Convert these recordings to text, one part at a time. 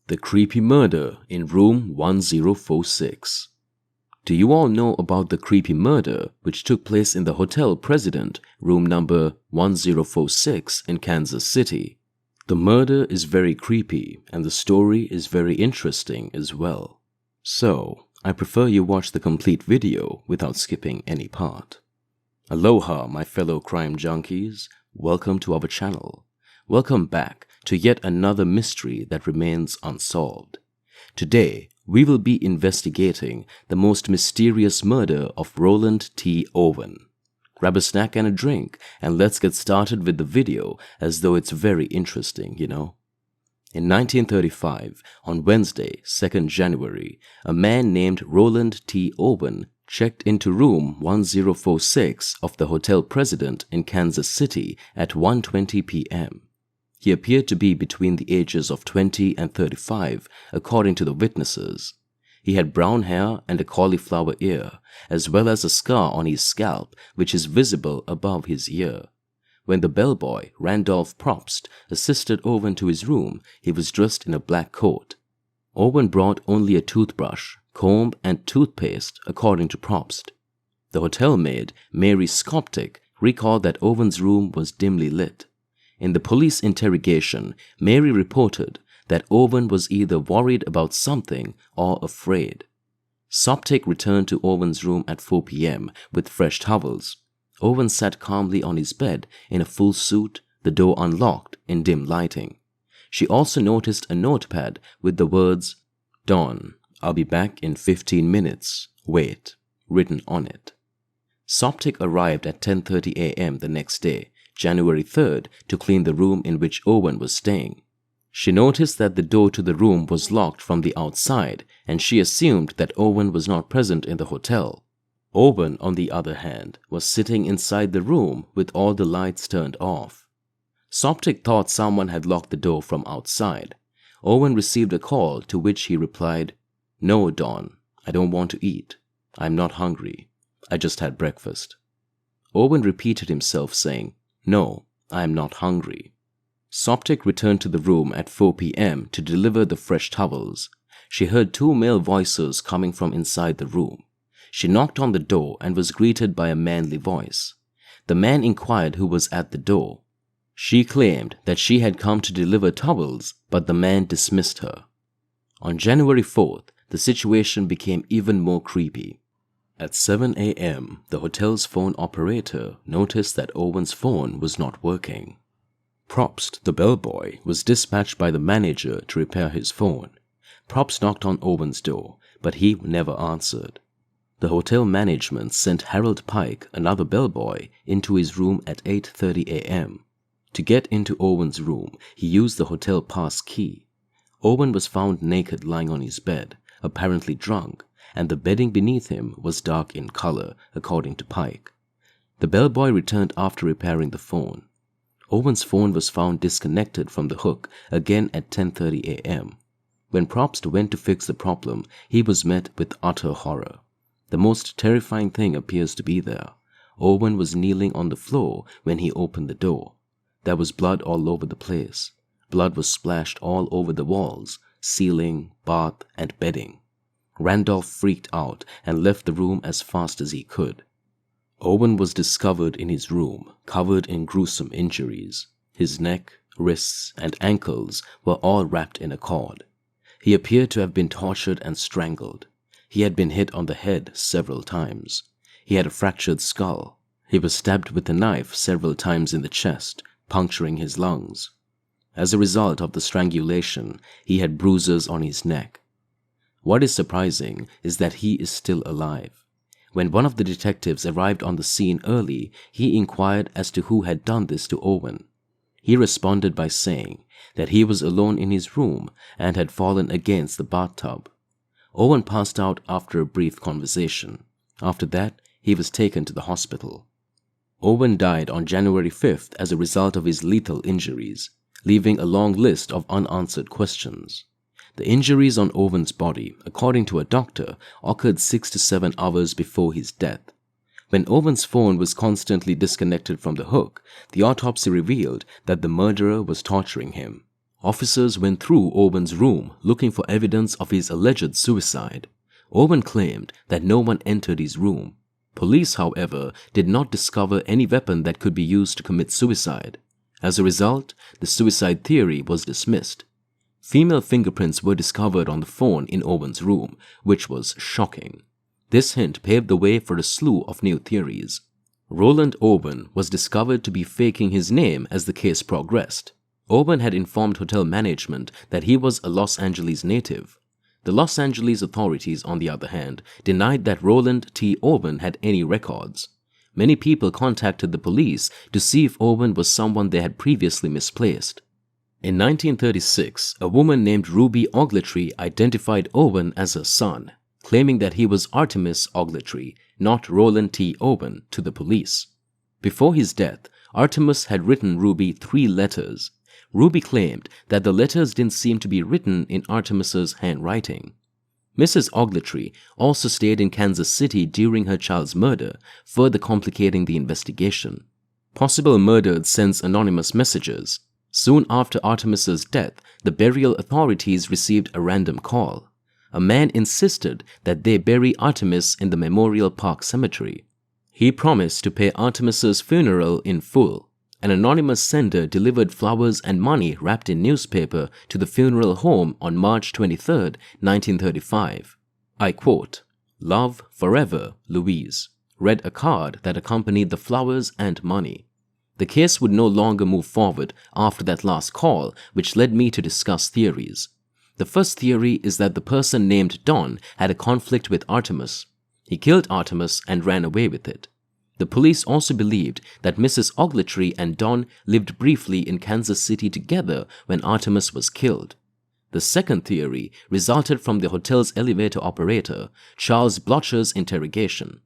The creepy murder in room 1046. Do you all know about the creepy murder which took place in the Hotel President, room number 1046 in Kansas City? The murder is very creepy and the story is very interesting as well. So, I prefer you watch the complete video without skipping any part. Aloha, my fellow crime junkies. Welcome to our channel. Welcome back to yet another mystery that remains unsolved. Today, we will be investigating the most mysterious murder of Roland T. Owen. Grab a snack and a drink and let's get started with the video as though it's very interesting, you know. In 1935, on Wednesday, 2nd January, a man named Roland T. Owen checked into room 1046 of the Hotel President in Kansas City at 1:20 p.m. He appeared to be between the ages of 20 and 35, according to the witnesses. He had brown hair and a cauliflower ear, as well as a scar on his scalp, which is visible above his ear. When the bellboy, Randolph Probst, assisted Owen to his room, he was dressed in a black coat. Owen brought only a toothbrush, comb, and toothpaste, according to Probst. The hotel maid, Mary Skoptic, recalled that Owen's room was dimly lit. In the police interrogation, Mary reported that Owen was either worried about something or afraid. Soptic returned to Owen's room at 4 p.m. with fresh towels. Owen sat calmly on his bed in a full suit, the door unlocked in dim lighting. She also noticed a notepad with the words, "Dawn, I'll be back in 15 minutes, wait," written on it. Soptic arrived at 10:30 a.m. the next day, January 3rd, to clean the room in which Owen was staying. She noticed that the door to the room was locked from the outside, and she assumed that Owen was not present in the hotel. Owen, on the other hand, was sitting inside the room with all the lights turned off. Soptic thought someone had locked the door from outside. Owen received a call to which he replied, "No, Dawn, I don't want to eat. I'm not hungry. I just had breakfast." Owen repeated himself saying, "No, I am not hungry." Soptic returned to the room at 4 p.m. to deliver the fresh towels. She heard two male voices coming from inside the room. She knocked on the door and was greeted by a manly voice. The man inquired who was at the door. She claimed that she had come to deliver towels, but the man dismissed her. On January 4th, the situation became even more creepy. At 7 a.m., the hotel's phone operator noticed that Owen's phone was not working. Probst, the bellboy, was dispatched by the manager to repair his phone. Probst knocked on Owen's door, but he never answered. The hotel management sent Harold Pike, another bellboy, into his room at 8:30 a.m. To get into Owen's room, he used the hotel pass key. Owen was found naked lying on his bed, apparently drunk, and the bedding beneath him was dark in color, according to Pike. The bellboy returned after repairing the phone. Owen's phone was found disconnected from the hook again at 10:30 a.m. When Probst went to fix the problem, he was met with utter horror. The most terrifying thing appears to be there. Owen was kneeling on the floor when he opened the door. There was blood all over the place. Blood was splashed all over the walls, ceiling, bath, and bedding. Randolph freaked out and left the room as fast as he could. Owen was discovered in his room, covered in gruesome injuries. His neck, wrists, and ankles were all wrapped in a cord. He appeared to have been tortured and strangled. He had been hit on the head several times. He had a fractured skull. He was stabbed with a knife several times in the chest, puncturing his lungs. As a result of the strangulation, he had bruises on his neck. What is surprising is that he is still alive. When one of the detectives arrived on the scene early, he inquired as to who had done this to Owen. He responded by saying that he was alone in his room and had fallen against the bathtub. Owen passed out after a brief conversation. After that, he was taken to the hospital. Owen died on January 5th as a result of his lethal injuries, leaving a long list of unanswered questions. The injuries on Owen's body, according to a doctor, occurred 6 to 7 hours before his death. When Owen's phone was constantly disconnected from the hook, the autopsy revealed that the murderer was torturing him. Officers went through Owen's room looking for evidence of his alleged suicide. Owen claimed that no one entered his room. Police, however, did not discover any weapon that could be used to commit suicide. As a result, the suicide theory was dismissed. Female fingerprints were discovered on the phone in Owen's room, which was shocking. This hint paved the way for a slew of new theories. Roland Owen was discovered to be faking his name as the case progressed. Owen had informed hotel management that he was a Los Angeles native. The Los Angeles authorities, on the other hand, denied that Roland T. Owen had any records. Many people contacted the police to see if Owen was someone they had previously misplaced. In 1936, a woman named Ruby Ogletree identified Owen as her son, claiming that he was Artemis Ogletree, not Roland T. Owen, to the police. Before his death, Artemis had written Ruby 3 letters. Ruby claimed that the letters didn't seem to be written in Artemis's handwriting. Mrs. Ogletree also stayed in Kansas City during her child's murder, further complicating the investigation. Possible murdered sends anonymous messages. Soon after Artemis's death, the burial authorities received a random call. A man insisted that they bury Artemis in the Memorial Park Cemetery. He promised to pay Artemis's funeral in full. An anonymous sender delivered flowers and money wrapped in newspaper to the funeral home on March 23, 1935. I quote, "Love forever, Louise," read a card that accompanied the flowers and money. The case would no longer move forward after that last call, which led me to discuss theories. The first theory is that the person named Don had a conflict with Artemis. He killed Artemis and ran away with it. The police also believed that Mrs. Ogletree and Don lived briefly in Kansas City together when Artemis was killed. The second theory resulted from the hotel's elevator operator, Charles Blocher's interrogation.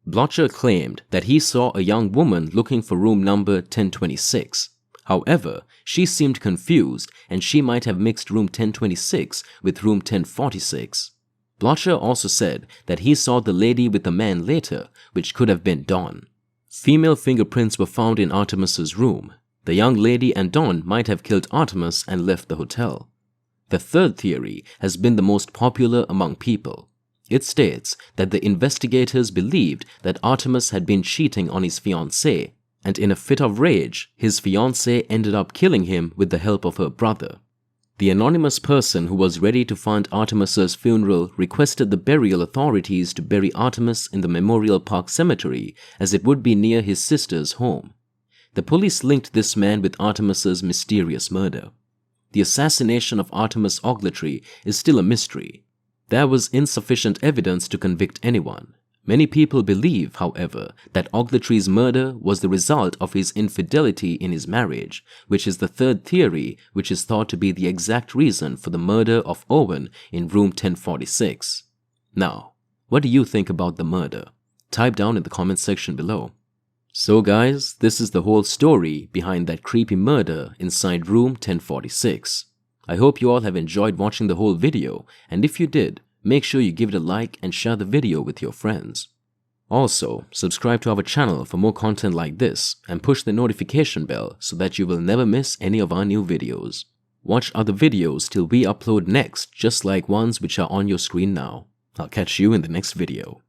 Blocher claimed that he saw a young woman looking for room number 1026. However, she seemed confused and she might have mixed room 1026 with room 1046. Blocher also said that he saw the lady with the man later, which could have been Dawn. Female fingerprints were found in Artemis's room. The young lady and Dawn might have killed Artemis and left the hotel. The third theory has been the most popular among people. It states that the investigators believed that Artemis had been cheating on his fiancée, and in a fit of rage, his fiancée ended up killing him with the help of her brother. The anonymous person who was ready to fund Artemis's funeral requested the burial authorities to bury Artemis in the Memorial Park Cemetery, as it would be near his sister's home. The police linked this man with Artemis's mysterious murder. The assassination of Artemis Ogletree is still a mystery. There was insufficient evidence to convict anyone. Many people believe, however, that Ogletree's murder was the result of his infidelity in his marriage, which is the third theory, which is thought to be the exact reason for the murder of Owen in room 1046. Now, what do you think about the murder? Type down in the comment section below. So guys, this is the whole story behind that creepy murder inside room 1046. I hope you all have enjoyed watching the whole video, and if you did, make sure you give it a like and share the video with your friends. Also, subscribe to our channel for more content like this and push the notification bell so that you will never miss any of our new videos. Watch other videos till we upload next, just like ones which are on your screen now. I'll catch you in the next video.